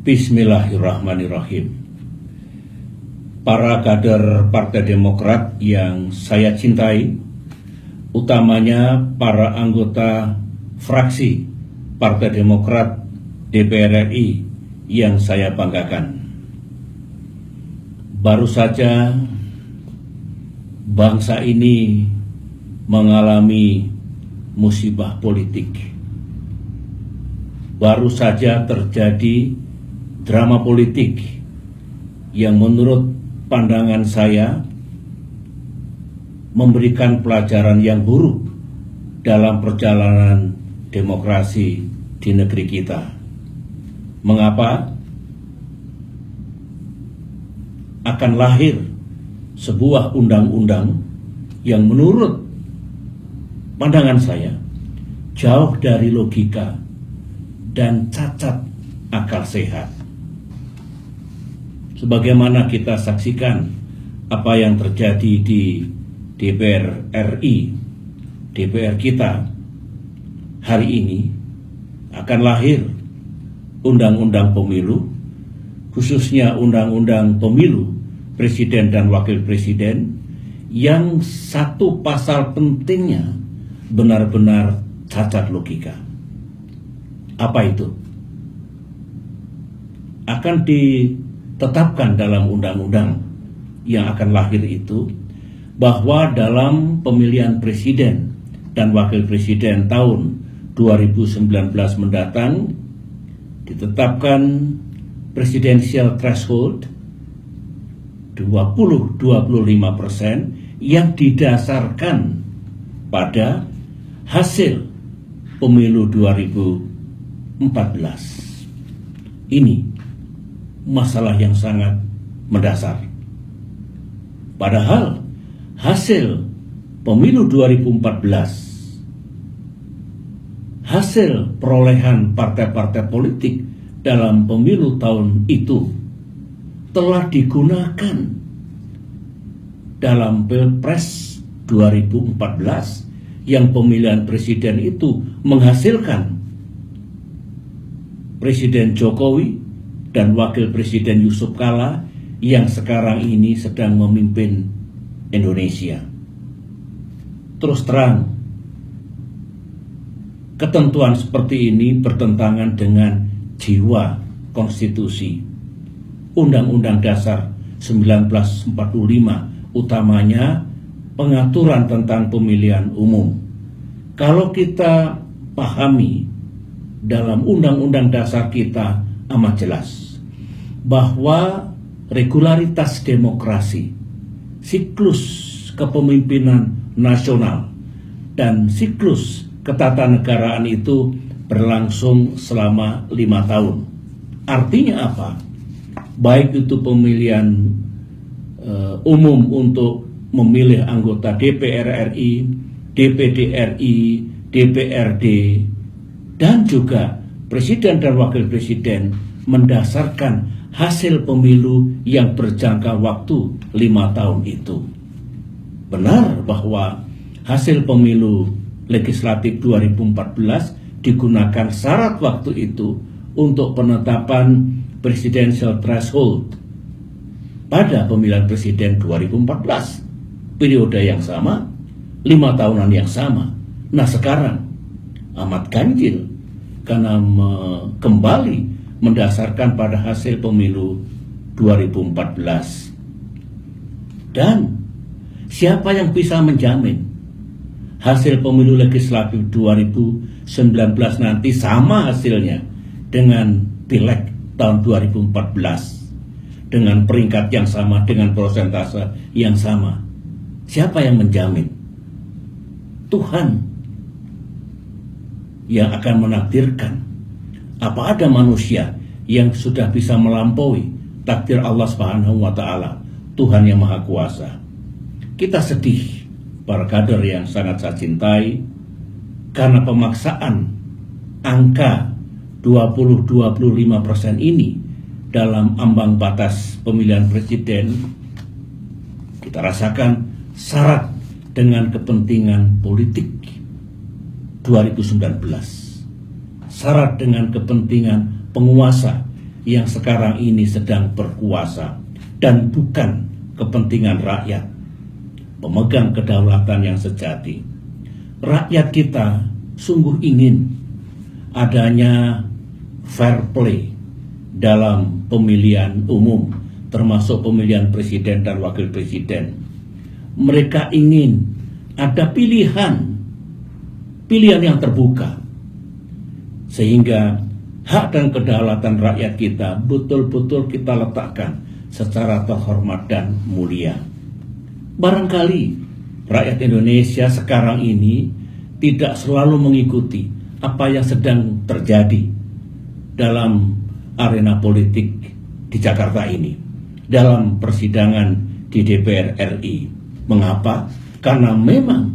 Bismillahirrahmanirrahim. Para kader Partai Demokrat yang saya cintai, utamanya para anggota fraksi Partai Demokrat DPR RI yang saya banggakan. Baru saja bangsa ini mengalami musibah politik. Baru saja terjadi drama politik yang menurut pandangan saya memberikan pelajaran yang buruk dalam perjalanan demokrasi di negeri kita. Mengapa? Akan lahir sebuah undang-undang yang menurut pandangan saya jauh dari logika dan cacat akal sehat. Sebagaimana kita saksikan apa yang terjadi di DPR RI, DPR kita hari ini akan lahir undang-undang pemilu, khususnya undang-undang pemilu presiden dan wakil presiden yang satu pasal pentingnya benar-benar cacat logika. Apa itu? Akan ditetapkan dalam undang-undang yang akan lahir itu bahwa dalam pemilihan presiden dan wakil presiden tahun 2019 mendatang ditetapkan presidensial threshold 20-25% yang didasarkan pada hasil pemilu 2014. Ini masalah yang sangat mendasar. Padahal hasil pemilu 2014, hasil perolehan partai-partai politik dalam pemilu tahun itu telah digunakan dalam Pilpres 2014 yang pemilihan presiden itu menghasilkan Presiden Jokowi dan Wakil Presiden Yusuf Kala yang sekarang ini sedang memimpin Indonesia. Terus terang, ketentuan seperti ini bertentangan dengan jiwa konstitusi Undang-Undang Dasar 1945, utamanya pengaturan tentang pemilihan umum. Kalau kita pahami dalam Undang-Undang Dasar kita amat jelas bahwa regularitas demokrasi, siklus kepemimpinan nasional, dan siklus ketatanegaraan itu berlangsung selama 5 tahun. Artinya apa? Baik itu pemilihan umum untuk memilih anggota DPR RI, DPD RI, DPRD, dan juga presiden dan wakil presiden mendasarkan hasil pemilu yang berjangka waktu 5 tahun itu. Benar bahwa hasil pemilu legislatif 2014 digunakan syarat waktu itu untuk penetapan presidential threshold pada pemilihan presiden 2014. Periode yang sama, 5 tahunan yang sama. Nah sekarang amat ganjil karena kembali mendasarkan pada hasil pemilu 2014. Dan siapa yang bisa menjamin hasil pemilu legislatif 2019 nanti sama hasilnya dengan Pileg tahun 2014 dengan peringkat yang sama, dengan persentase yang sama? Siapa yang menjamin? Tuhan yang akan menakdirkan. Apa ada manusia yang sudah bisa melampaui takdir Allah Subhanahu wa Ta'ala, Tuhan yang Maha Kuasa? Kita sedih, para kader yang sangat saya cintai, karena pemaksaan angka 20-25% ini dalam ambang batas pemilihan presiden. Kita rasakan syarat dengan kepentingan politik 2019, syarat dengan kepentingan penguasa yang sekarang ini sedang berkuasa dan bukan kepentingan rakyat, pemegang kedaulatan yang sejati. Rakyat kita sungguh ingin adanya fair play dalam pemilihan umum, termasuk pemilihan presiden dan wakil presiden. Mereka ingin ada pilihan yang terbuka, sehingga hak dan kedaulatan rakyat kita betul-betul kita letakkan secara terhormat dan mulia. Barangkali rakyat Indonesia sekarang ini tidak selalu mengikuti apa yang sedang terjadi dalam arena politik di Jakarta ini, dalam persidangan di DPR RI. Mengapa? Karena memang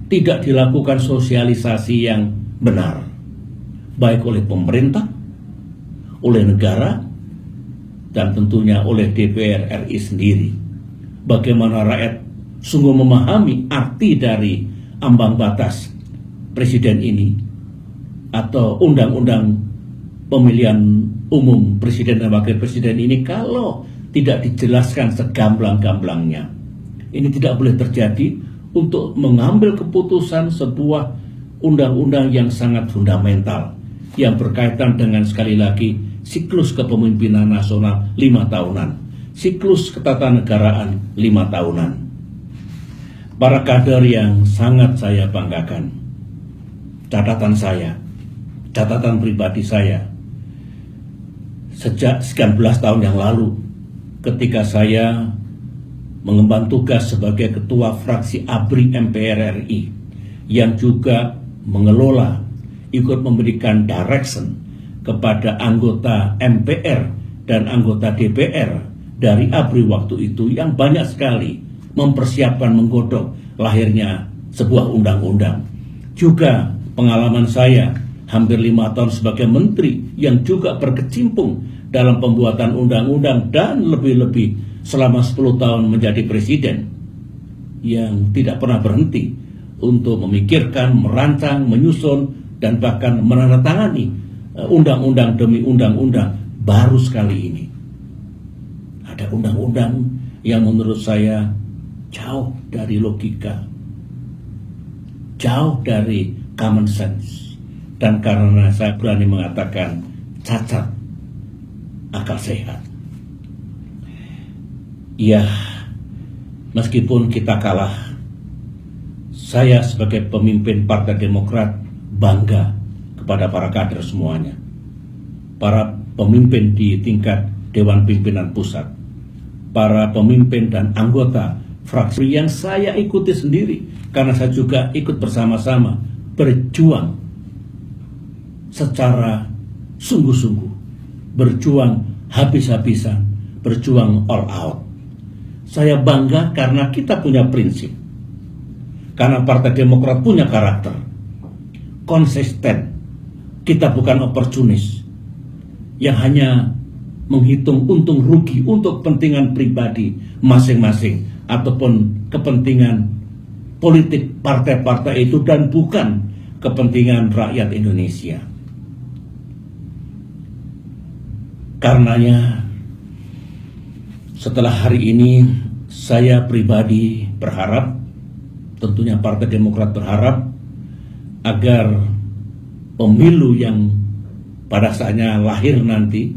tidak dilakukan sosialisasi yang benar, baik oleh pemerintah, oleh negara, dan tentunya oleh DPR RI sendiri. Bagaimana rakyat sungguh memahami arti dari ambang batas presiden ini atau undang-undang pemilihan umum presiden dan wakil presiden ini kalau tidak dijelaskan segamblang-gamblangnya. Ini tidak boleh terjadi untuk mengambil keputusan sebuah undang-undang yang sangat fundamental yang berkaitan dengan, sekali lagi, siklus kepemimpinan nasional 5 tahunan, siklus ketatanegaraan 5 tahunan. Para kader yang sangat saya banggakan, catatan pribadi saya, sejak sekian belas tahun yang lalu ketika saya mengemban tugas sebagai ketua fraksi ABRI MPR RI yang juga mengelola, ikut memberikan direction kepada anggota MPR dan anggota DPR dari ABRI waktu itu yang banyak sekali mempersiapkan menggodok lahirnya sebuah undang-undang. Juga pengalaman saya hampir 5 tahun sebagai menteri yang juga berkecimpung dalam pembuatan undang-undang dan lebih-lebih selama 10 tahun menjadi presiden yang tidak pernah berhenti untuk memikirkan, merancang, menyusun, dan bahkan menandatangani undang-undang demi undang-undang. Baru sekali ini ada undang-undang yang menurut saya jauh dari logika, jauh dari common sense, dan karena saya berani mengatakan cacat akal sehat. Ya, meskipun kita kalah, saya sebagai pemimpin Partai Demokrat bangga kepada para kader semuanya, para pemimpin di tingkat Dewan Pimpinan Pusat, para pemimpin dan anggota fraksi yang saya ikuti sendiri, karena saya juga ikut bersama-sama berjuang secara sungguh-sungguh, berjuang habis-habisan, berjuang all out. Saya bangga karena kita punya prinsip, karena Partai Demokrat punya karakter konsisten. Kita bukan oportunis yang hanya menghitung untung rugi untuk kepentingan pribadi masing-masing ataupun kepentingan politik partai-partai itu, dan bukan kepentingan rakyat Indonesia. Karenanya setelah hari ini saya pribadi berharap, tentunya Partai Demokrat berharap, agar pemilu yang pada saatnya lahir nanti,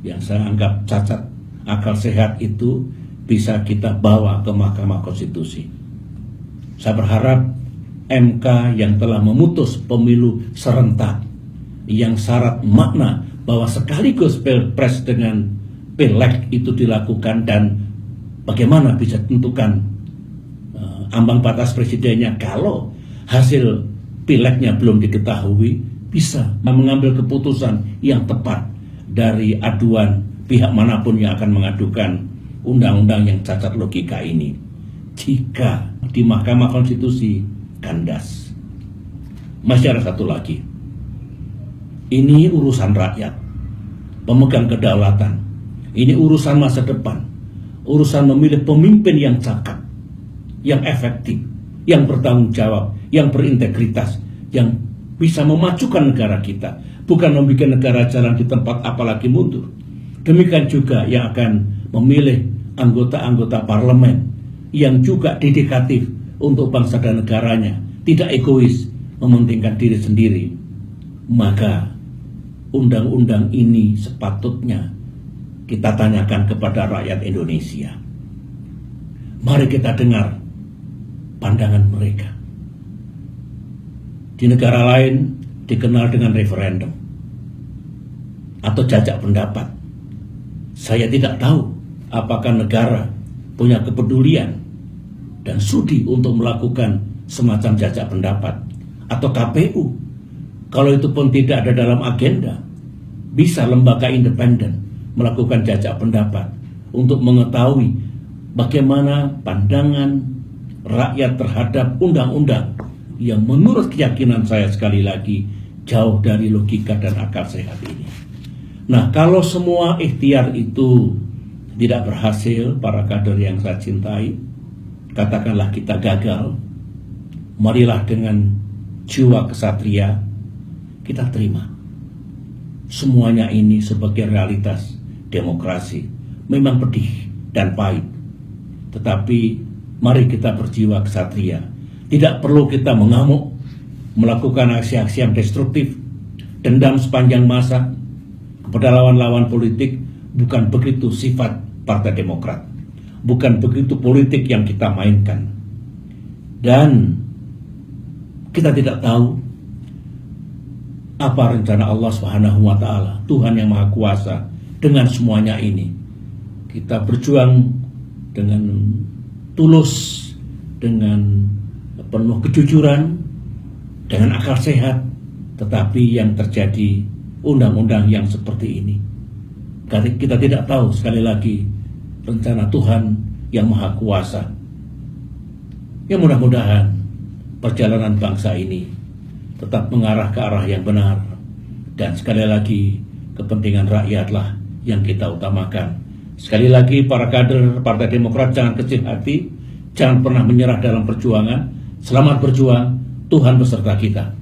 yang saya anggap cacat akal sehat itu, bisa kita bawa ke Mahkamah Konstitusi. Saya berharap MK yang telah memutus pemilu serentak yang syarat makna bahwa sekaligus pilpres dengan pileg itu dilakukan, dan bagaimana bisa tentukan ambang batas presidennya kalau hasil pilegnya belum diketahui, bisa mengambil keputusan yang tepat dari aduan pihak manapun yang akan mengadukan undang-undang yang cacat logika ini. Jika di Mahkamah Konstitusi kandas, masih ada satu lagi. Ini urusan rakyat, pemegang kedaulatan. Ini urusan masa depan, urusan memilih pemimpin yang cakap, yang efektif, yang bertanggung jawab, yang berintegritas, yang bisa memajukan negara kita, bukan membuat negara jalan di tempat apalagi mundur. Demikian juga yang akan memilih anggota-anggota parlemen yang juga dedikatif untuk bangsa dan negaranya, tidak egois, mementingkan diri sendiri. Maka undang-undang ini sepatutnya kita tanyakan kepada rakyat Indonesia. Mari kita dengar pandangan mereka. Di negara lain dikenal dengan referendum atau jajak pendapat. Saya tidak tahu apakah negara punya kepedulian dan sudi untuk melakukan semacam jajak pendapat, atau KPU. Kalau itu pun tidak ada dalam agenda, bisa lembaga independen melakukan jajak pendapat untuk mengetahui bagaimana pandangan rakyat terhadap undang-undang yang menurut keyakinan saya sekali lagi jauh dari logika dan akal sehat ini. Nah, kalau semua ikhtiar itu tidak berhasil, para kader yang saya cintai, katakanlah kita gagal, marilah dengan jiwa kesatria kita terima. Semuanya ini sebagai realitas demokrasi. Memang pedih dan pahit, tetapi mari kita berjiwa kesatria. Tidak perlu kita mengamuk, melakukan aksi-aksi yang destruktif, dendam sepanjang masa kepada lawan-lawan politik. Bukan begitu sifat Partai Demokrat. Bukan begitu politik yang kita mainkan. Dan kita tidak tahu apa rencana Allah Subhanahu wa Ta'ala, Tuhan yang Maha Kuasa, dengan semuanya ini. Kita berjuang dengan tulus, dengan penuh kejujuran, dengan akal sehat, tetapi yang terjadi undang-undang yang seperti ini. Karena kita tidak tahu, sekali lagi, rencana Tuhan yang Maha Kuasa. Ya, mudah-mudahan perjalanan bangsa ini tetap mengarah ke arah yang benar, dan sekali lagi kepentingan rakyatlah yang kita utamakan. Sekali lagi, para kader Partai Demokrat, jangan kecil hati, jangan pernah menyerah dalam perjuangan. Selamat berjuang, Tuhan beserta kita.